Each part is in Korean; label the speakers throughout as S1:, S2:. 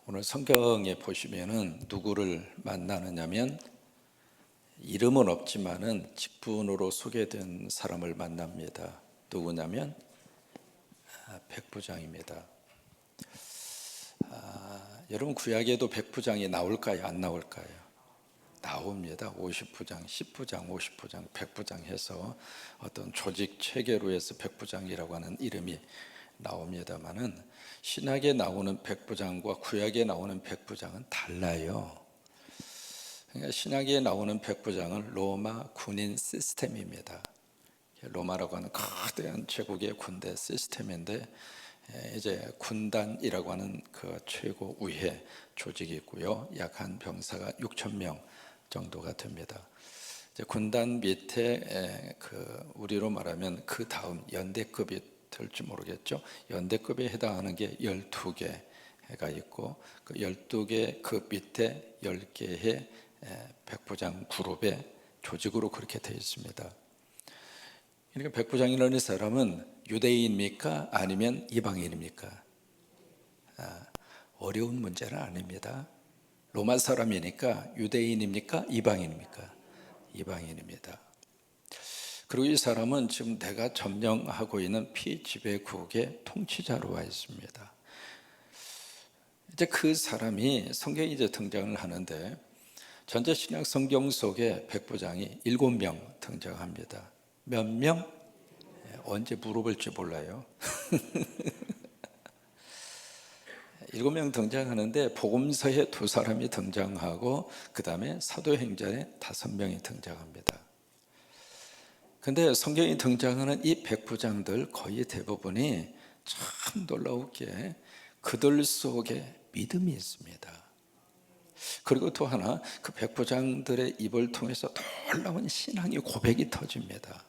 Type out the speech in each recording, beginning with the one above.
S1: 오늘 성경에 보시면은 누구를 만나느냐면 이름은 없지만은 직분으로 소개된 사람을 만납니다. 누구냐면 백부장입니다. 여러분 구약에도 백부장이 나올까요? 안 나올까요? 나옵니다. 50부장, 10부장, 50부장, 백부장 해서 어떤 조직 체계로 해서 백부장이라고 하는 이름이 나옵니다만은 신약에 나오는 백부장과 구약에 나오는 백부장은 달라요. 그러니까 신약에 나오는 백부장은 로마 군인 시스템입니다. 로마라고 하는 거대한 제국의 군대 시스템인데 이제 군단이라고 하는 그 최고 우회 조직이 있고요. 약한 병사가 6천 명 정도가 됩니다. 이제 군단 밑에 우리로 말하면 그 다음 연대급이 될지 모르겠죠. 연대급에 해당하는 게 12개가 있고 그 12개 그 밑에 10개의 백부장 그룹의 조직으로 그렇게 되어 있습니다. 그러니까 백부장이라는 사람은 유대인입니까? 아니면 이방인입니까? 어려운 문제는 아닙니다. 로마 사람이니까 유대인입니까? 이방인입니까? 이방인입니다. 그리고 이 사람은 지금 내가 점령하고 있는 피지배국의 통치자로 와 있습니다. 이제 그 사람이 성경에 이제 등장을 하는데 전자신약 성경 속에 백부장이 7명 등장합니다. 몇 명? 언제 물어볼지 몰라요. 7명 등장하는데 복음서에 2사람이 등장하고 그 다음에 사도행전에 5명이 등장합니다. 근데 성경이 등장하는 이 백부장들 거의 대부분이 참 놀라우게 그들 속에 믿음이 있습니다. 그리고 또 하나 그 백부장들의 입을 통해서 놀라운 신앙의 고백이 터집니다.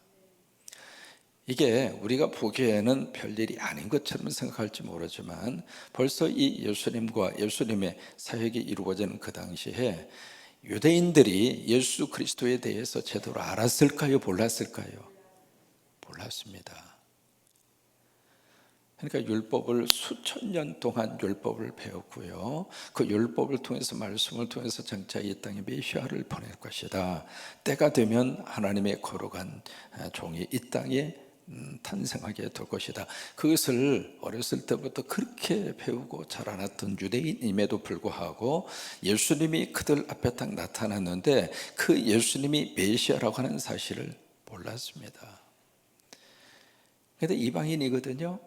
S1: 이게 우리가 보기에는 별일이 아닌 것처럼 생각할지 모르지만 벌써 이 예수님과 예수님의 사역이 이루어지는 그 당시에 유대인들이 예수 그리스도에 대해서 제대로 알았을까요? 몰랐을까요? 몰랐습니다. 그러니까 율법을 수천 년 동안 율법을 배웠고요. 그 율법을 통해서 말씀을 통해서 장차 이 땅에 메시아를 보낼 것이다. 때가 되면 하나님의 거룩한 종이 이 땅에 탄생하게 될 것이다. 그것을 어렸을 때부터 그렇게 배우고 자라났던 유대인임에도 불구하고 예수님이 그들 앞에 딱 나타났는데 그 예수님이 메시아라고 하는 사실을 몰랐습니다. 그런데 이방인이거든요.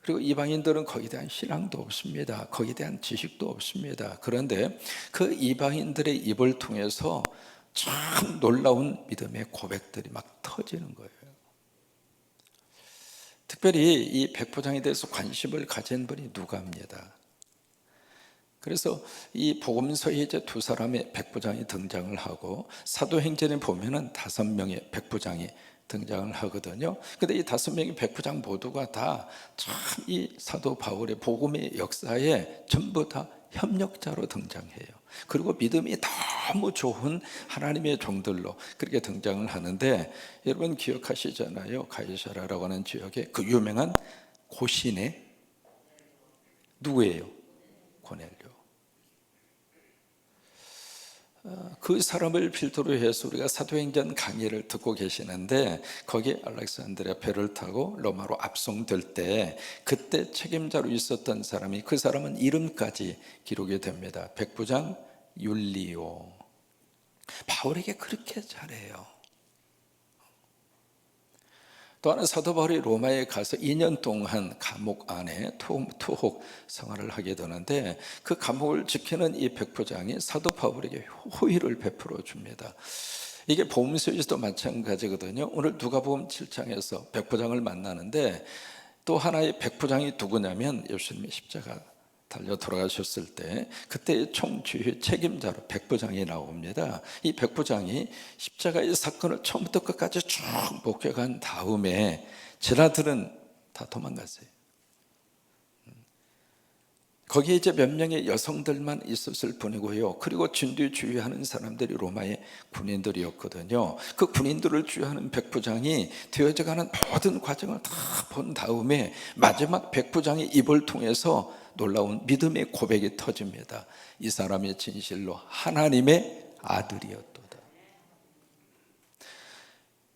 S1: 그리고 이방인들은 거기에 대한 신앙도 없습니다. 거기에 대한 지식도 없습니다. 그런데 그 이방인들의 입을 통해서 참 놀라운 믿음의 고백들이 막 터지는 거예요. 특별히 이 백부장에 대해서 관심을 가진 분이 누가입니다. 그래서 이 복음서에 이제 2사람의 백부장이 등장을 하고 사도행전에 보면은 5명의 백부장이 등장을 하거든요. 근데 이 5명의 백부장 모두가 다 참 이 사도 바울의 복음의 역사에 전부 다 협력자로 등장해요. 그리고 믿음이 너무 좋은 하나님의 종들로 그렇게 등장을 하는데 여러분 기억하시잖아요. 가이사라라고 하는 지역에 그 유명한 고신의 누구예요? 고넬료. 그 사람을 필두로 해서 우리가 사도행전 강의를 듣고 계시는데 거기 알렉산드리아 배를 타고 로마로 압송될 때 그때 책임자로 있었던 사람이 그 사람은 이름까지 기록이 됩니다. 백부장 율리오. 바울에게 그렇게 잘해요. 또 하나 사도 바울이 로마에 가서 2년 동안 감옥 안에 투옥 생활을 하게 되는데 그 감옥을 지키는 이 백부장이 사도 바울에게 호의를 베풀어 줍니다. 이게 복음서에서도 마찬가지거든요. 오늘 누가복음 7장에서 백부장을 만나는데 또 하나의 백부장이 누구냐면 예수님의 십자가 달려 돌아가셨을 때 그때 총주의 책임자로 백부장이 나옵니다. 이 백부장이 십자가의 사건을 처음부터 끝까지 쭉 목격한 다음에 제자들은 다 도망갔어요. 거기에 이제 몇 명의 여성들만 있었을 뿐이고요. 그리고 진뒤 주의하는 사람들이 로마의 군인들이었거든요. 그 군인들을 주의하는 백부장이 되어져가는 모든 과정을 다 본 다음에 마지막 백부장의 입을 통해서 놀라운 믿음의 고백이 터집니다. 이 사람이 진실로 하나님의 아들이었도다.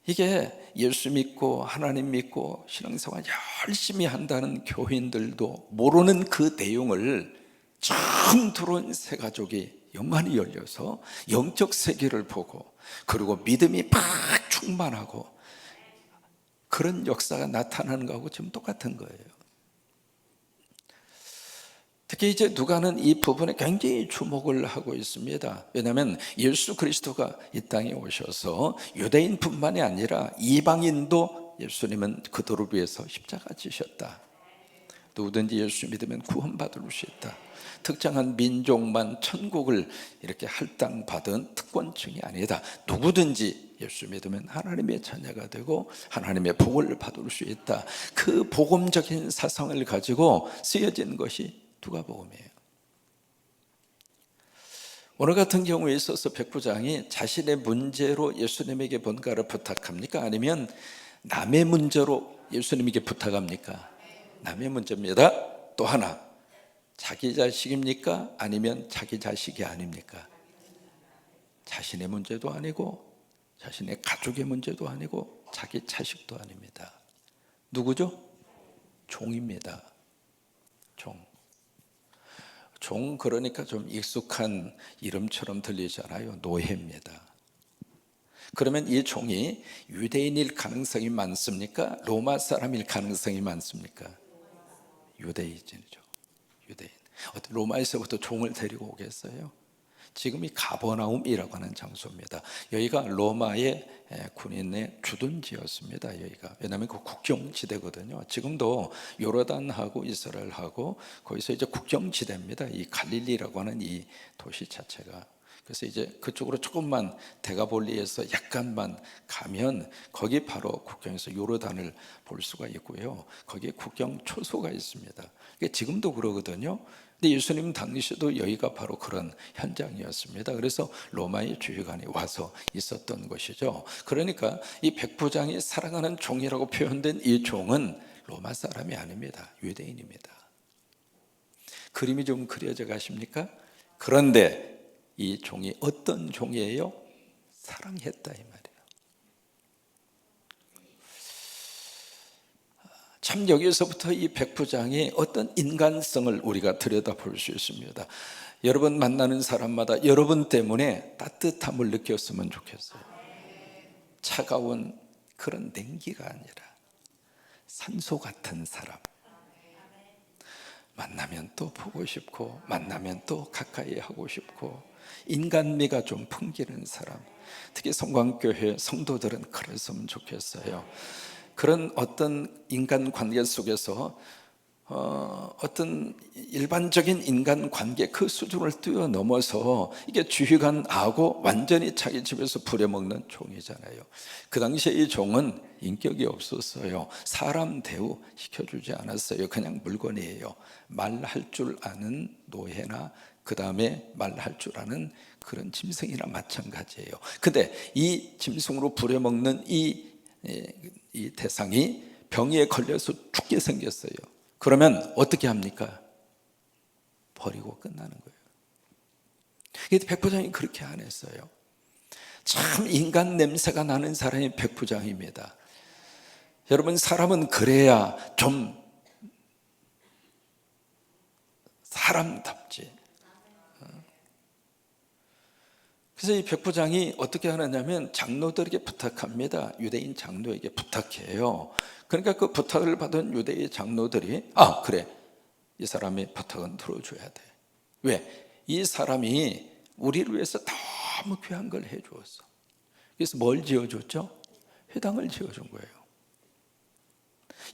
S1: 이게 예수 믿고 하나님 믿고 신앙생활 열심히 한다는 교인들도 모르는 그 내용을 처음 들어온 새 가족이 영안이 열려서 영적 세계를 보고, 그리고 믿음이 팍 충만하고, 그런 역사가 나타나는 거하고 지금 똑같은 거예요. 특히 이제 누가는 이 부분에 굉장히 주목을 하고 있습니다. 왜냐하면 예수 그리스도가 이 땅에 오셔서 유대인뿐만이 아니라 이방인도 예수님은 그들을 위해서 십자가 지셨다. 누구든지 예수 믿으면 구원받을 수 있다. 특정한 민족만 천국을 이렇게 할당받은 특권층이 아니다. 누구든지 예수 믿으면 하나님의 자녀가 되고 하나님의 복을 받을 수 있다. 그 복음적인 사상을 가지고 쓰여진 것이 누가복음이에요. 오늘 같은 경우에 있어서 백부장이 자신의 문제로 예수님에게 뭔가를 부탁합니까? 아니면 남의 문제로 예수님에게 부탁합니까? 남의 문제입니다. 또 하나, 자기 자식입니까? 아니면 자기 자식이 아닙니까? 자신의 문제도 아니고 자신의 가족의 문제도 아니고 자기 자식도 아닙니다. 누구죠? 종입니다. 종, 그러니까 좀 익숙한 이름처럼 들리잖아요. 노예입니다. 그러면 이 종이 유대인일 가능성이 많습니까? 로마 사람일 가능성이 많습니까? 유대인이죠. 유대인. 로마에서부터 종을 데리고 오겠어요? 지금이 가버나움이라고 하는 장소입니다. 여기가 로마의 군인의 주둔지였습니다. 여기가. 왜냐하면 그 국경지대거든요. 지금도 요르단하고 이스라엘하고 거기서 이제 국경지대입니다. 이 갈릴리라고 하는 이 도시 자체가. 그래서 이제 그쪽으로 조금만 데가볼리에서 약간만 가면 거기 바로 국경에서 요르단을 볼 수가 있고요. 거기에 국경 초소가 있습니다. 지금도 그러거든요. 근데 예수님 당시에도 여기가 바로 그런 현장이었습니다. 그래서 로마의 주의관이 와서 있었던 것이죠. 그러니까 이 백부장이 사랑하는 종이라고 표현된 이 종은 로마 사람이 아닙니다. 유대인입니다. 그림이 좀 그려져 가십니까? 그런데 이 종이 어떤 종이에요? 사랑했다 이 말이에요. 참 여기서부터 이 백부장이 어떤 인간성을 우리가 들여다볼 수 있습니다. 여러분 만나는 사람마다 여러분 때문에 따뜻함을 느꼈으면 좋겠어요. 차가운 그런 냉기가 아니라 산소 같은 사람. 만나면 또 보고 싶고 만나면 또 가까이 하고 싶고 인간미가 좀 풍기는 사람. 특히 성광교회 성도들은 그랬으면 좋겠어요. 그런 어떤 인간관계 속에서 어떤 일반적인 인간관계 그 수준을 뛰어넘어서 이게 주의관하고 완전히 자기 집에서 부려먹는 종이잖아요. 그 당시에 이 종은 인격이 없었어요. 사람 대우 시켜주지 않았어요. 그냥 물건이에요. 말할 줄 아는 노예나 그 다음에 말할 줄 아는 그런 짐승이나 마찬가지예요. 근데 이 짐승으로 부려먹는 이 대상이 병에 걸려서 죽게 생겼어요. 그러면 어떻게 합니까? 버리고 끝나는 거예요. 백부장이 그렇게 안 했어요. 참 인간 냄새가 나는 사람이 백부장입니다. 여러분 사람은 그래야 좀 사람답지. 그래서 이 백부장이 어떻게 하느냐면 장로들에게 부탁합니다. 유대인 장로에게 부탁해요. 그러니까 그 부탁을 받은 유대인 장로들이 그래, 이 사람의 부탁은 들어줘야 돼. 왜? 이 사람이 우리를 위해서 너무 귀한 걸 해주었어. 그래서 뭘 지어줬죠? 회당을 지어준 거예요.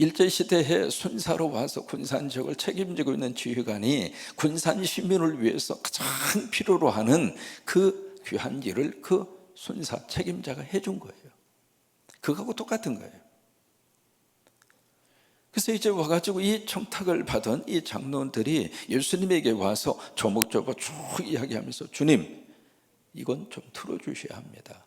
S1: 일제시대에 순사로 와서 군산 지역을 책임지고 있는 지휘관이 군산 시민을 위해서 가장 필요로 하는 그 귀한 일을 그 순사 책임자가 해준 거예요. 그거하고 똑같은 거예요. 그래서 이제 와가지고 이 청탁을 받은 이 장로들이 예수님에게 와서 조목조목 쭉 이야기하면서 주님, 이건 좀 틀어주셔야 합니다.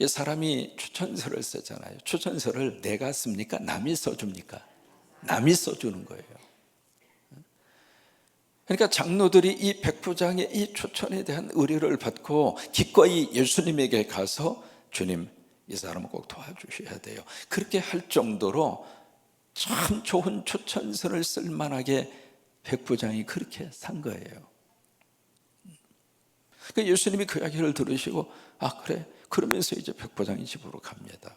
S1: 사람이 추천서를 쓰잖아요. 추천서를 내가 씁니까? 남이 써줍니까? 남이 써주는 거예요. 그러니까 장로들이 이 백부장의 이 추천에 대한 의뢰를 받고 기꺼이 예수님에게 가서 주님, 이 사람은 꼭 도와주셔야 돼요. 그렇게 할 정도로 참 좋은 추천서를 쓸만하게 백부장이 그렇게 산 거예요. 그러니까 예수님이 그 이야기를 들으시고 아 그래? 그러면서 이제 백부장이 집으로 갑니다.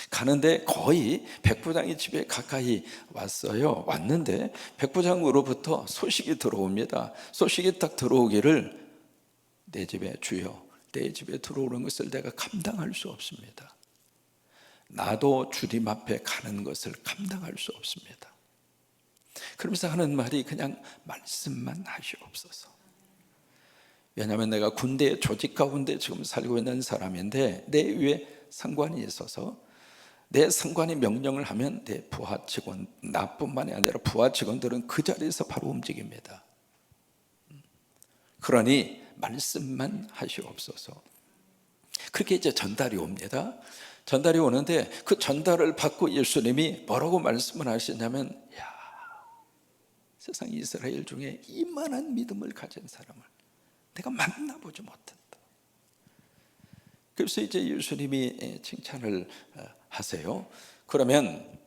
S1: 가는데 거의 백부장이 집에 가까이 왔어요. 왔는데 백부장으로부터 소식이 들어옵니다. 소식이 딱 들어오기를 내 집에 주여, 내 집에 들어오는 것을 내가 감당할 수 없습니다. 나도 주님 앞에 가는 것을 감당할 수 없습니다. 그러면서 하는 말이 그냥 말씀만 하시옵소서. 왜냐하면 내가 군대 조직 가운데 지금 살고 있는 사람인데 내 위에 상관이 있어서 내 상관이 명령을 하면 내 부하 직원, 나뿐만이 아니라 부하 직원들은 그 자리에서 바로 움직입니다. 그러니 말씀만 하시옵소서. 그렇게 이제 전달이 옵니다. 전달이 오는데 그 전달을 받고 예수님이 뭐라고 말씀을 하시냐면 야, 세상 이스라엘 중에 이만한 믿음을 가진 사람을 내가 만나보지 못했다. 그래서 이제 예수님이 칭찬을 하세요. 그러면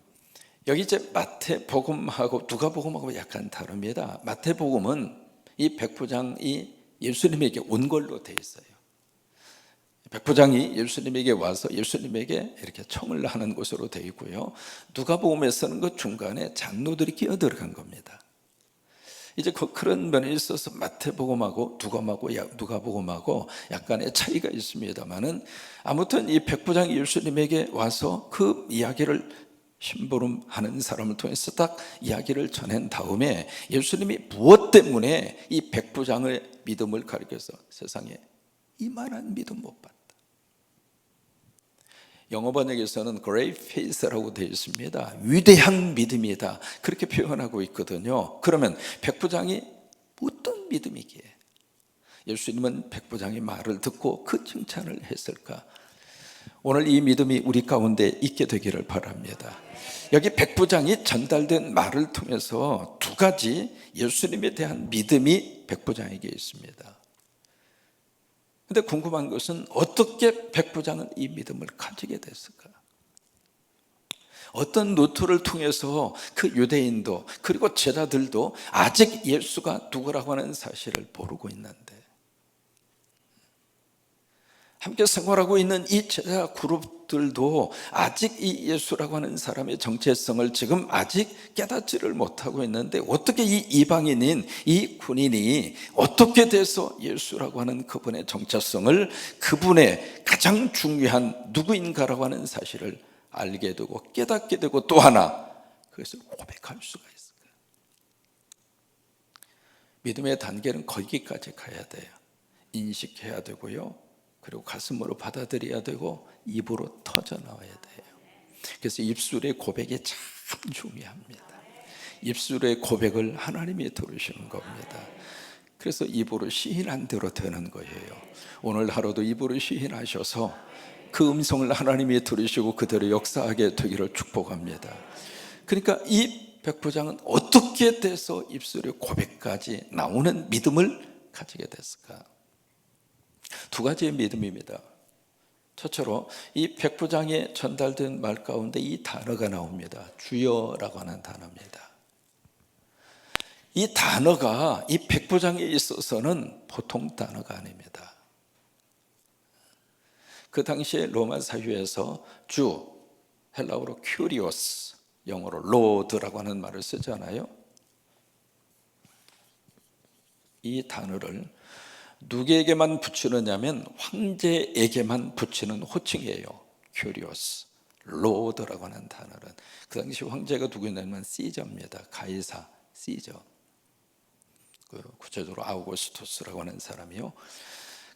S1: 여기 이제 마태복음하고 누가복음하고 약간 다릅니다. 마태복음은 이 백부장이 예수님에게 온 걸로 돼 있어요. 백부장이 예수님에게 와서 예수님에게 이렇게 청을 하는 것으로 돼 있고요. 누가복음에서는 그 중간에 장로들이 끼어들어간 겁니다. 이제 그런 면에 있어서 마태복음하고 누가복음하고 약간의 차이가 있습니다만은 아무튼 이 백부장이 예수님에게 와서 그 이야기를 심부름하는 사람을 통해서 딱 이야기를 전한 다음에 예수님이 무엇 때문에 이 백부장의 믿음을 가리켜서 세상에 이만한 믿음 못 봤다. 영어 번역에서는 great faith라고 되어 있습니다. 위대한 믿음이다. 그렇게 표현하고 있거든요. 그러면 백부장이 어떤 믿음이기에 예수님은 백부장의 말을 듣고 그 칭찬을 했을까? 오늘 이 믿음이 우리 가운데 있게 되기를 바랍니다. 여기 백부장이 전달된 말을 통해서 두 가지 예수님에 대한 믿음이 백부장에게 있습니다. 그런데 궁금한 것은 어떻게 백부장은 이 믿음을 가지게 됐을까? 어떤 루트를 통해서 그 유대인도 그리고 제자들도 아직 예수가 누구라고 하는 사실을 모르고 있는데 함께 생활하고 있는 이 제자 그룹들도 아직 이 예수라고 하는 사람의 정체성을 지금 아직 깨닫지를 못하고 있는데 어떻게 이 이방인인 이 군인이 어떻게 돼서 예수라고 하는 그분의 정체성을 그분의 가장 중요한 누구인가라고 하는 사실을 알게 되고 깨닫게 되고 또 하나 그것을 고백할 수가 있을까? 믿음의 단계는 거기까지 가야 돼요. 인식해야 되고요. 그리고 가슴으로 받아들여야 되고 입으로 터져 나와야 돼요. 그래서 입술의 고백이 참 중요합니다. 입술의 고백을 하나님이 들으시는 겁니다. 그래서 입으로 시인한 대로 되는 거예요. 오늘 하루도 입으로 시인하셔서 그 음성을 하나님이 들으시고 그대로 역사하게 되기를 축복합니다. 그러니까 이 백부장은 어떻게 돼서 입술의 고백까지 나오는 믿음을 가지게 됐을까? 두 가지의 믿음입니다. 첫째로 이 백부장에 전달된 말 가운데 이 단어가 나옵니다. 주여라고 하는 단어입니다. 이 단어가 이 백부장에 있어서는 보통 단어가 아닙니다. 그 당시에 로마 사회에서 주, 헬라어로 큐리오스, 영어로 로드라고 하는 말을 쓰잖아요. 이 단어를 누구에게만 붙이느냐면 황제에게만 붙이는 호칭이에요. 큐리오스, 로드라고 하는 단어는 그 당시 황제가 누구냐면 시저입니다. 가이사, 시저. 구체적으로 아우구스투스라고 하는 사람이요.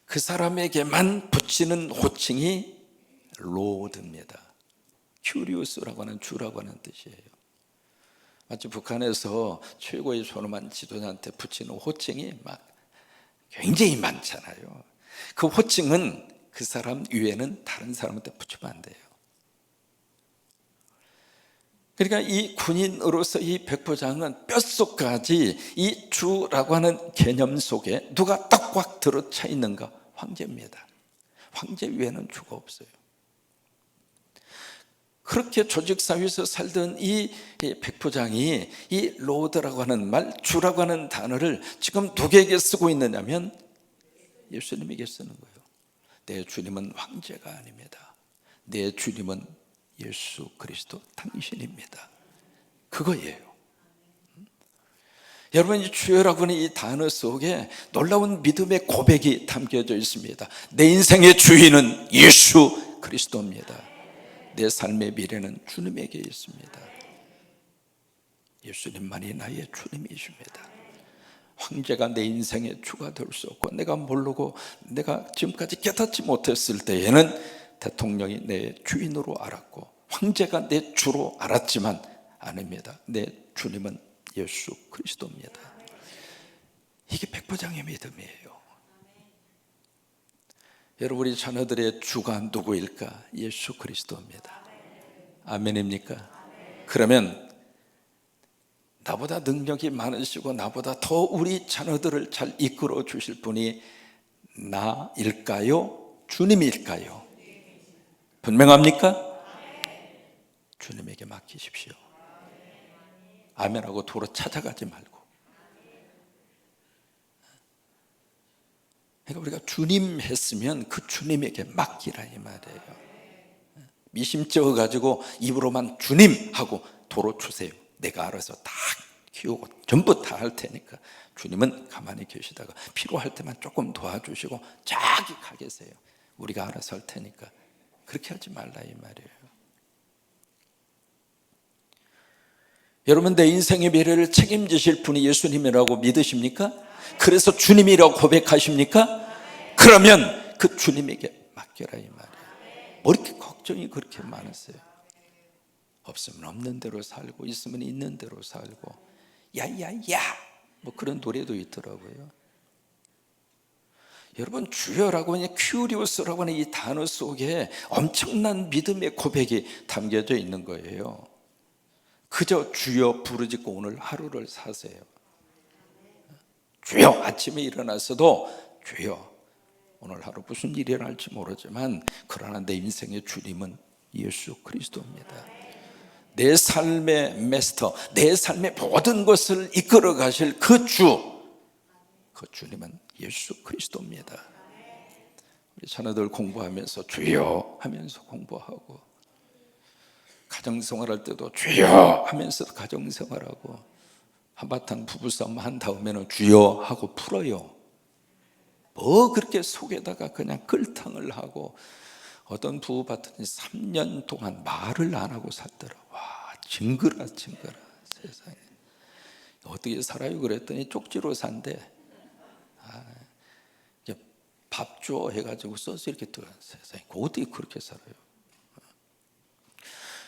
S1: 그 사람에게만 붙이는 호칭이 로드입니다. 큐리우스라고 하는 주라고 하는 뜻이에요. 마치 북한에서 최고의 존엄한 지도자한테 붙이는 호칭이 막 굉장히 많잖아요. 그 호칭은 그 사람 위에는 다른 사람한테 붙이면 안 돼요. 그러니까 이 군인으로서 이 백부장은 뼛속까지 이 주라고 하는 개념 속에 누가 딱꽉 들어차 있는가? 황제입니다. 황제 위에는 주가 없어요. 그렇게 조직사회에서 살던 이 백부장이 이 로드라고 하는 말, 주라고 하는 단어를 지금 누구에게 쓰고 있느냐면 예수님에게 쓰는 거예요. 내 주님은 황제가 아닙니다. 내 주님은 예수 그리스도 당신입니다. 그거예요. 여러분, 이 주여라고 하는 이 단어 속에 놀라운 믿음의 고백이 담겨져 있습니다. 내 인생의 주인은 예수 그리스도입니다. 내 삶의 미래는 주님에게 있습니다. 예수님만이 나의 주님이십니다. 황제가 내 인생의 주가 될 수 없고, 내가 모르고 내가 지금까지 깨닫지 못했을 때에는 대통령이 내 주인으로 알았고 황제가 내 주로 알았지만 아닙니다. 내 주님은 예수 그리스도입니다. 이게 백부장의 믿음이에요. 여러분, 우리 자녀들의 주가 누구일까? 예수 그리스도입니다. 아멘입니까? 그러면 나보다 능력이 많으시고 나보다 더 우리 자녀들을 잘 이끌어 주실 분이 나일까요? 주님일까요? 분명합니까? 주님에게 맡기십시오. 아멘하고 도로 찾아가지 말고. 그러니까 우리가 주님 했으면 그 주님에게 맡기라 이 말이에요. 미심쩍어 가지고 입으로만 주님 하고 도로 주세요. 내가 알아서 다 키우고 전부 다 할 테니까. 주님은 가만히 계시다가 필요할 때만 조금 도와주시고 저기 가 계세요. 우리가 알아서 할 테니까. 그렇게 하지 말라 이 말이에요. 여러분, 내 인생의 미래를 책임지실 분이 예수님이라고 믿으십니까? 그래서 주님이라고 고백하십니까? 그러면 그 주님에게 맡겨라 이 말이에요. 뭐 이렇게 걱정이 그렇게 많으세요? 없으면 없는 대로 살고 있으면 있는 대로 살고, 야야야 뭐 그런 노래도 있더라고요. 여러분, 주여라고 하는 큐리오스라고 하는 이 단어 속에 엄청난 믿음의 고백이 담겨져 있는 거예요. 그저 주여 부르짖고 오늘 하루를 사세요. 주여, 아침에 일어나서도 주여, 오늘 하루 무슨 일이 일어날지 모르지만 그러나 내 인생의 주님은 예수 그리스도입니다. 내 삶의 마스터, 내 삶의 모든 것을 이끌어 가실 그 주, 그 주님은 예수 그리스도입니다. 우리 자녀들 공부하면서 주여 하면서 공부하고, 가정생활할 때도 주여 하면서 가정생활하고, 한바탕 부부싸움 한 다음에는 주여 하고 풀어요. 뭐 그렇게 속에다가 그냥 끌탕을 하고, 어떤 부부 봤더니 3년 동안 말을 안 하고 살더라. 와, 징그라 세상에. 어떻게 살아요? 그랬더니 쪽지로 산대. 밥 줘 해가지고 써서 이렇게 들어. 세상에 어떻게 그렇게 살아요?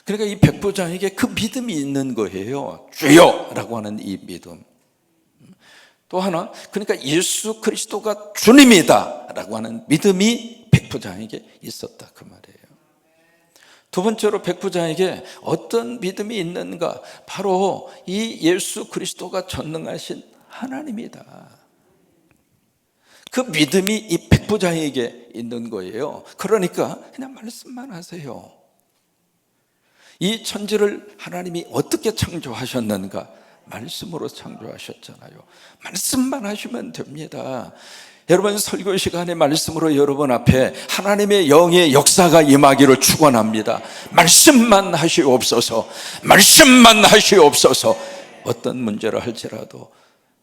S1: 그러니까 이 백부장에게 그 믿음이 있는 거예요. 주여라고 하는 이 믿음. 또 하나, 그러니까 예수 그리스도가 주님이다 라고 하는 믿음이 백부장에게 있었다 그 말이에요. 두 번째로 백부장에게 어떤 믿음이 있는가? 바로 이 예수 그리스도가 전능하신 하나님이다. 그 믿음이 이 백부장에게 있는 거예요. 그러니까 그냥 말씀만 하세요. 이 천지를 하나님이 어떻게 창조하셨는가? 말씀으로 창조하셨잖아요. 말씀만 하시면 됩니다. 여러분, 설교 시간에 말씀으로 여러분 앞에 하나님의 영의 역사가 임하기를 축원합니다. 말씀만 하시옵소서. 말씀만 하시옵소서. 어떤 문제를 할지라도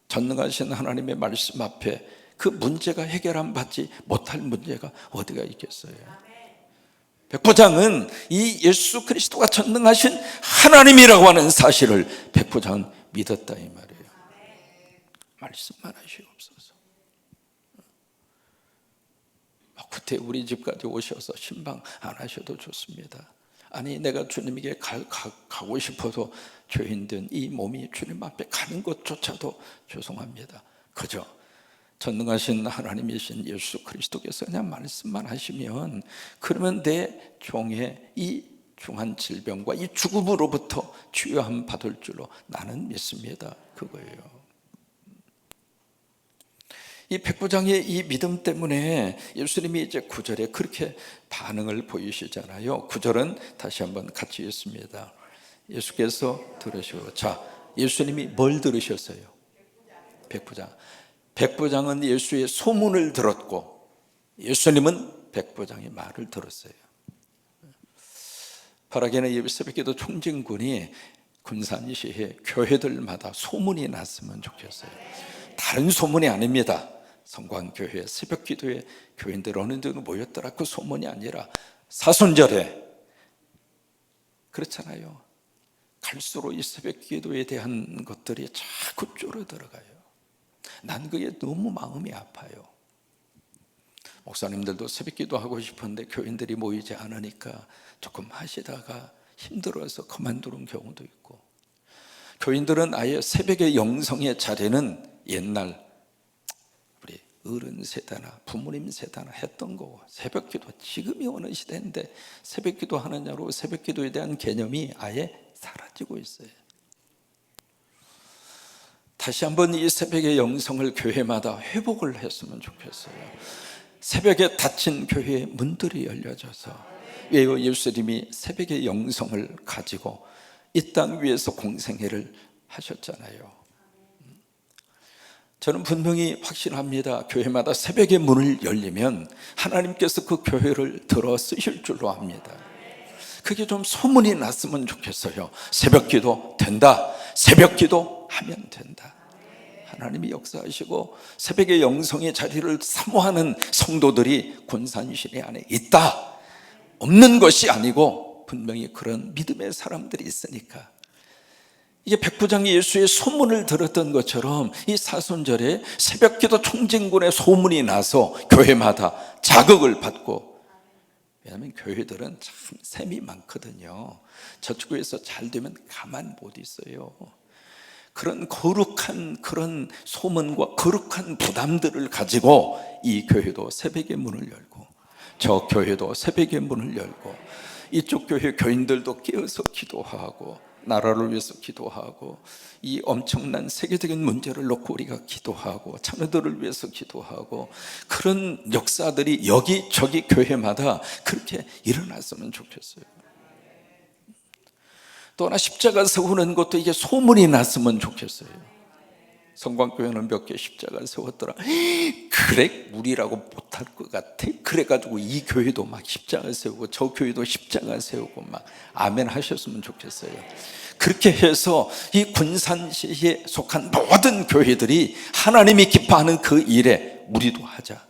S1: 전능하신 하나님의 말씀 앞에 그 문제가 해결 받지 못할 문제가 어디가 있겠어요? 백부장은 이 예수 그리스도가 전능하신 하나님이라고 하는 사실을 백부장은 믿었다 이 말이에요. 말씀만 하시옵소서. 그때 우리 집까지 오셔서 신방 안 하셔도 좋습니다. 아니 내가 주님에게 가고 싶어도 죄인된 이 몸이 주님 앞에 가는 것조차도 죄송합니다. 그저 전능하신 하나님이신 예수 그리스도께서 그냥 말씀만 하시면, 그러면 내 종의 이 중한 질병과 이 죽음으로부터 치유함 받을 줄로 나는 믿습니다. 그거예요. 이 백부장의 이 믿음 때문에 예수님이 이제 9절에 그렇게 반응을 보이시잖아요. 9절은 다시 한번 같이 읽습니다. 예수께서 들으시고, 자, 예수님이 뭘 들으셨어요? 백부장. 백부장은 예수의 소문을 들었고, 예수님은 백부장의 말을 들었어요. 바라게는 예비 새벽기도 총진군이 군산시에 교회들마다 소문이 났으면 좋겠어요. 다른 소문이 아닙니다. 성광교회 새벽기도에 교인들 어느 정도 모였더라, 그 소문이 아니라 사순절에 그렇잖아요. 갈수록 이 새벽기도에 대한 것들이 자꾸 줄어들어가요. 난 그게 너무 마음이 아파요. 목사님들도 새벽기도 하고 싶은데 교인들이 모이지 않으니까 조금 하시다가 힘들어서 그만두는 경우도 있고, 교인들은 아예 새벽의 영성의 자리는 옛날 우리 어른 세대나 부모님 세대나 했던 거고, 새벽기도 지금이 어느 시대인데 새벽기도 하느냐로 새벽기도에 대한 개념이 아예 사라지고 있어요. 다시 한번 이 새벽의 영성을 교회마다 회복을 했으면 좋겠어요. 새벽에 닫힌 교회의 문들이 열려져서, 왜요? 예수님이 새벽의 영성을 가지고 이 땅 위에서 공생애를 하셨잖아요. 저는 분명히 확신합니다. 교회마다 새벽의 문을 열리면 하나님께서 그 교회를 들어 쓰실 줄로 압니다. 그게 좀 소문이 났으면 좋겠어요. 새벽기도 된다, 새벽기도 하면 된다. 하나님이 역사하시고 새벽의 영성의 자리를 사모하는 성도들이 군산시내 안에 있다, 없는 것이 아니고 분명히 그런 믿음의 사람들이 있으니까, 이게 백부장이 예수의 소문을 들었던 것처럼 이 사순절에 새벽기도 총진군의 소문이 나서 교회마다 자극을 받고, 왜냐하면 교회들은 참 셈이 많거든요. 저쪽 교회에서 잘 되면 가만 못 있어요. 그런 거룩한 그런 소문과 거룩한 부담들을 가지고 이 교회도 새벽의 문을 열고, 저 교회도 새벽의 문을 열고, 이쪽 교회 교인들도 깨어서 기도하고, 나라를 위해서 기도하고, 이 엄청난 세계적인 문제를 놓고 우리가 기도하고, 자녀들을 위해서 기도하고, 그런 역사들이 여기저기 교회마다 그렇게 일어났으면 좋겠어요. 또 하나, 십자가 세우는 것도 이게 소문이 났으면 좋겠어요. 성광교회는 몇 개 십자가를 세웠더라. 그래? 우리라고 못할 것 같아? 그래가지고 이 교회도 막 십자가 세우고 저 교회도 십자가 세우고 막 아멘 하셨으면 좋겠어요. 그렇게 해서 이 군산시에 속한 모든 교회들이 하나님이 기뻐하는 그 일에 우리도 하자.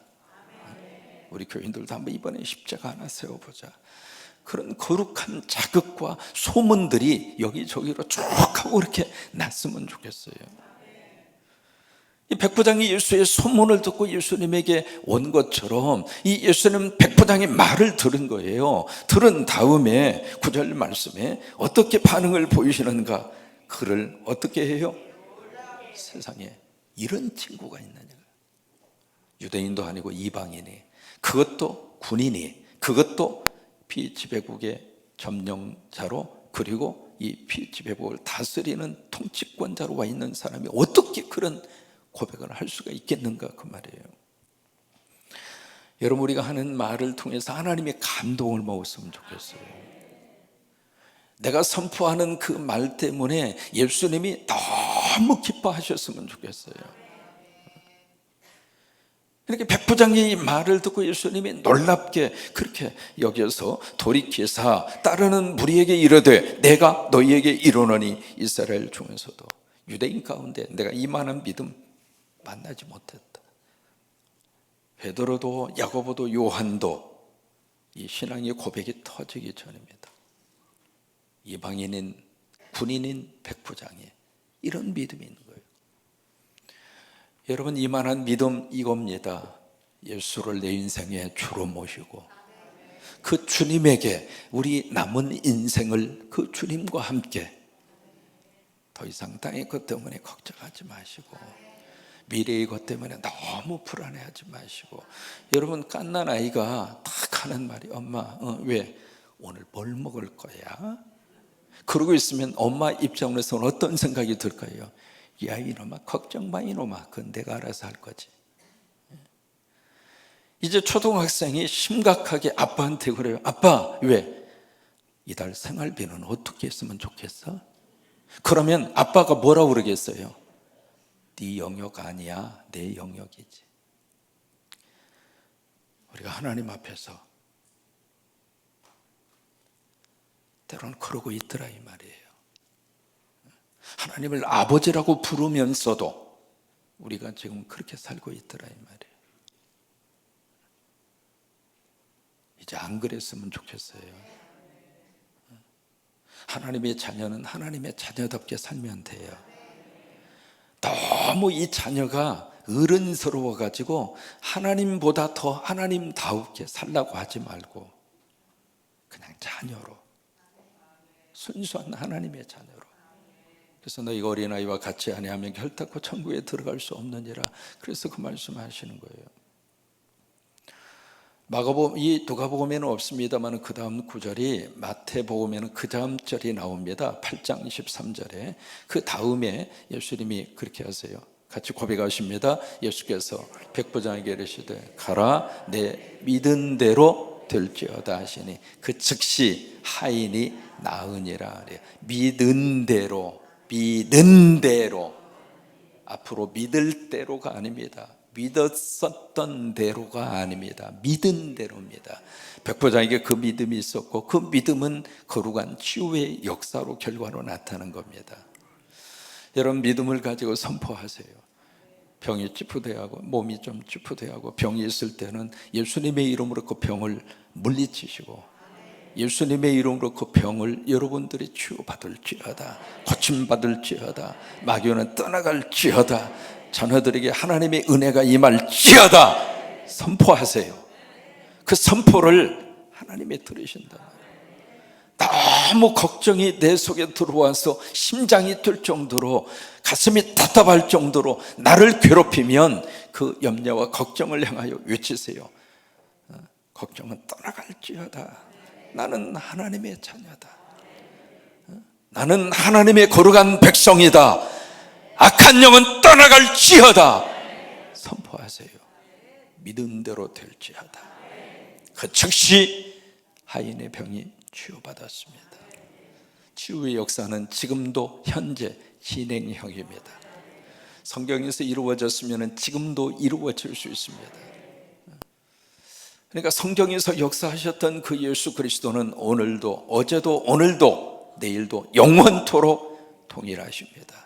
S1: 우리 교인들도 한번 이번에 십자가 하나 세워보자. 그런 거룩한 자극과 소문들이 여기저기로 쭉 하고 이렇게 났으면 좋겠어요. 이 백부장이 예수의 소문을 듣고 예수님에게 온 것처럼 이 예수님은 백부장의 말을 들은 거예요. 들은 다음에 9절 말씀에 어떻게 반응을 보이시는가? 그를 어떻게 해요? 세상에 이런 친구가 있느냐? 유대인도 아니고 이방인이, 그것도 군인이, 그것도 피지배국의 점령자로, 그리고 이 피지배국을 다스리는 통치권자로 와 있는 사람이 어떻게 그런 고백을 할 수가 있겠는가, 그 말이에요. 여러분, 우리가 하는 말을 통해서 하나님의 감동을 먹었으면 좋겠어요. 내가 선포하는 그 말 때문에 예수님이 너무 기뻐하셨으면 좋겠어요. 이렇게 백부장이 이 말을 듣고 예수님이 놀랍게 그렇게 여겨서 돌이키사 따르는 무리에게 이르되 내가 너희에게 이르노니 이스라엘 중에서도 유대인 가운데 내가 이만한 믿음 만나지 못했다. 베드로도 야고보도 요한도 이 신앙의 고백이 터지기 전입니다. 이방인인 군인인 백부장이 이런 믿음이 있는 거예요. 여러분, 이만한 믿음 이겁니다. 예수를 내 인생의 주로 모시고 그 주님에게 우리 남은 인생을 그 주님과 함께 더 이상 땅의 것 때문에 걱정하지 마시고 미래의 것 때문에 너무 불안해하지 마시고 여러분 갓난 아이가 딱 하는 말이 엄마 왜 오늘 뭘 먹을 거야? 그러고 있으면 엄마 입장에서는 어떤 생각이 들까요? 야 이놈아 걱정 마 이놈아 그건 내가 알아서 할 거지. 이제 초등학생이 심각하게 아빠한테 그래요. 아빠 왜? 이달 생활비는 어떻게 했으면 좋겠어? 그러면 아빠가 뭐라고 그러겠어요? 네 영역 아니야 내 영역이지. 우리가 하나님 앞에서 때로는 그러고 있더라 이 말이에요. 하나님을 아버지라고 부르면서도 우리가 지금 그렇게 살고 있더라 이 말이에요. 이제 안 그랬으면 좋겠어요. 하나님의 자녀는 하나님의 자녀답게 살면 돼요. 너무 이 자녀가 어른스러워 가지고 하나님보다 더 하나님다우게 살라고 하지 말고 그냥 자녀로, 순수한 하나님의 자녀로. 그래서 너희가 어린아이와 같이 아니하면 결단코 천국에 들어갈 수 없느니라. 그래서 그 말씀하시는 거예요. 이 누가복음에는 없습니다만 그 다음 구절이 마태복음에는 그 다음 절이 나옵니다. 8장 13절에 그 다음에 예수님이 그렇게 하세요. 같이 고백하십니다. 예수께서 백부장에게 이르시되 가라 내 믿은 대로 될지어다 하시니 그 즉시 하인이 나으니라. 믿은 대로 앞으로 믿을 대로가 아닙니다. 믿었었던 대로가 아닙니다. 믿은 대로입니다. 백부장에게 그 믿음이 있었고 그 믿음은 거룩한 치유의 역사로 결과로 나타난 겁니다. 여러분 믿음을 가지고 선포하세요. 병이 찌푸대하고 몸이 좀 찌푸대하고 병이 있을 때는 예수님의 이름으로 그 병을 물리치시고 예수님의 이름으로 그 병을 여러분들이 치유받을지어다, 고침받을지어다, 마귀는 떠나갈지어다, 자녀들에게 하나님의 은혜가 임할지어다 선포하세요. 그 선포를 하나님이 들으신다. 너무 걱정이 내 속에 들어와서 심장이 뛸 정도로 가슴이 답답할 정도로 나를 괴롭히면 그 염려와 걱정을 향하여 외치세요. 걱정은 떠나갈지어다. 나는 하나님의 자녀다. 나는 하나님의 거룩한 백성이다. 악한 영은 떠나갈지어다. 선포하세요. 믿은 대로 될지어다. 그 즉시 하인의 병이 치유받았습니다. 치유의 역사는 지금도 현재 진행형입니다. 성경에서 이루어졌으면 지금도 이루어질 수 있습니다. 그러니까 성경에서 역사하셨던 그 예수 그리스도는 오늘도 어제도 오늘도 내일도 영원토록 동일하십니다.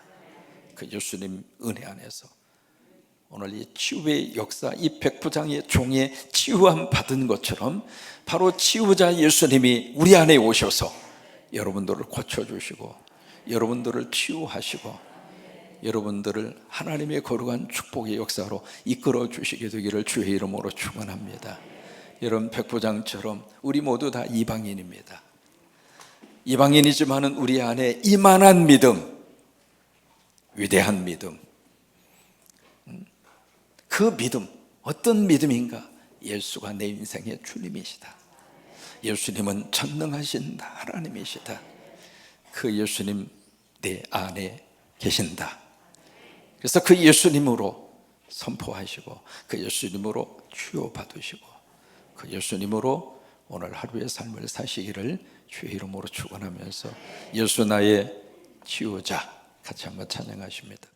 S1: 그 예수님 은혜 안에서 오늘 이 치유의 역사, 이 백부장의 종의 치유함 받은 것처럼 바로 치유자 예수님이 우리 안에 오셔서 여러분들을 고쳐주시고 여러분들을 치유하시고 여러분들을 하나님의 거룩한 축복의 역사로 이끌어 주시게 되기를 주의 이름으로 축원합니다. 여러분 백부장처럼 우리 모두 다 이방인입니다. 이방인이지만은 우리 안에 이만한 믿음, 위대한 믿음, 그 믿음 어떤 믿음인가? 예수가 내 인생의 주님이시다. 예수님은 전능하신 하나님이시다. 그 예수님 내 안에 계신다. 그래서 그 예수님으로 선포하시고 그 예수님으로 치유받으시고 그 예수님으로 오늘 하루의 삶을 사시기를 주의 이름으로 축원하면서 예수 나의 치유자 같이 한번 찬양하십니다.